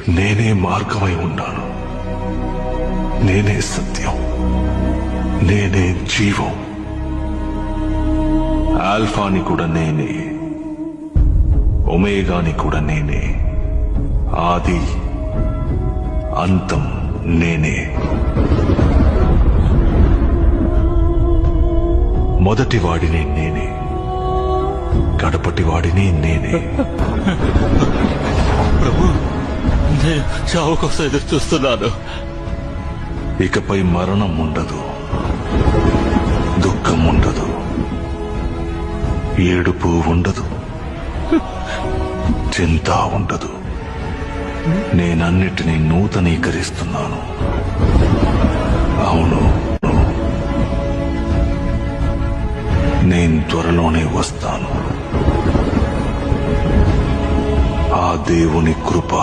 నేనే మార్గమై ఉన్నాను, నేనే సత్యం, నేనే జీవం. ఆల్ఫాని కూడా నేనే, ఒమేగాని కూడా నేనే, ఆది అంతం నేనే. మొదటి వాడిని నేనే, కడపటి వాడిని నేనే. ప్రభు, నేను చావు కోసం ఎదురు చూస్తున్నాను. ఇకపై మరణం ఉండదు, దుఃఖం ఉండదు, ఏడుపు ఉండదు, చింత ఉండదు. నేనన్నిటినీ నూతనీకరిస్తున్నాను. అవును, నేను త్వరలోనే వస్తాను. ఆ దేవుని కృప